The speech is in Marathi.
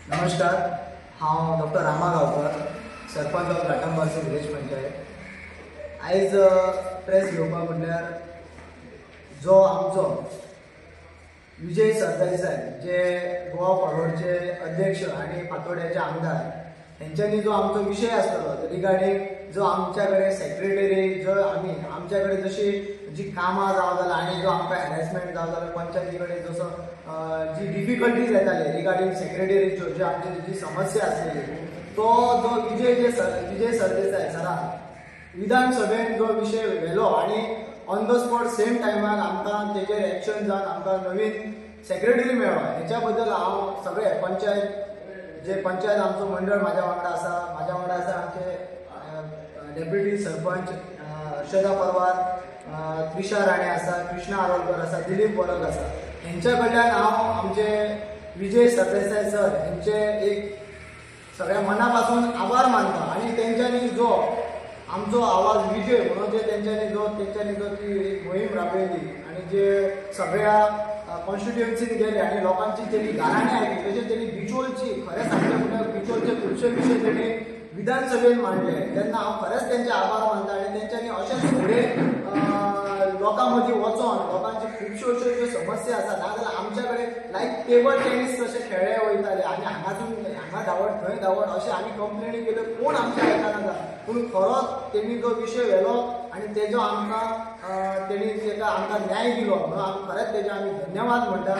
नमस्कार, हांव doctor Rama Gaonkar, sarpanch of Ghatambarsi village panchayat. आयज प्रेस घेवपाक म्हटल्यार जो आमचो विजय सरदेसाय जे गोवा फॉरवर्डचे अध्यक्ष आणि फातोड्याचे आमदार हेंच्यांनी जो आमचो विषय आसतलो रिगार्डिंग जो आमच्या कडेन सेक्रेटरी जो आमच्या कडेन जशी जी कामां जावं जाल्यार आनी जो आमकां हॅरेसमेंट जावं जाल्यार पंचायती कडेन जसो जी डिफिकल्टीज येताले रिगार्डिंग सेक्रेटरीच्यो जी आमची जी समस्या आसलेली तो जो विजय सरदेसाय सरान विधानसभेन जो विषय व्हेलो आनी ऑन द स्पॉट सेम टायमार आमकां तेजेर एक्शन जावन आमकां नवीन सेक्रेटरी मेळ्ळो। हेच्या बद्दल हांव सगळे पंचायत आमचो मंडळ म्हाज्या वांगडा आसा आमचे डेप्युटी सरपंच हर्षदा परवार, त्रिशा राणे आसा, कृष्णा आरोलकर आसा, दिलीप वरक आसा, हेंच्या कडल्यान हांव आमचे विजय सरदेसाय सर हेंचे एक सगळ्या मना पासून आभार मानता आनी तेंच्यांनी जो आमचो आवाज विजय म्हणून जे तेंच्यांनी जो ती एक मोहीम राबयली आनी जे सगळ्या कॉन्स्टिट्युएन्सीन गेले आनी लोकांची तेणी गाराणी आयली तशेंच तेणी बिचोलची खरें सांगचें म्हटल्यार बिचोलचे खुबशे विशय तेणी विधानसभेन मांडले तेन्ना हांव खरेंच तेंचे आभार मानता आनी तेंच्यांनी अशेंच फुडें लोकां मदीं वचोन लोकांची खुबश्यो अश्यो ज्यो समस्या आसा नाजाल्यार आमच्या कडेन लायक टेबल टेनीस कशे खेळ्ळे वयताले आनी हांगा धांवड थंय धांवड अशें आमी कंप्लेनी केल्यो कोण आमच्या आयकना ना पूण खरोच तेणी जो विशय व्हेलो आनी तेजो आमकां तेणी आमकां न्याय दिलो म्हणून खरेंच तेजे आमी धन्यवाद म्हणटा।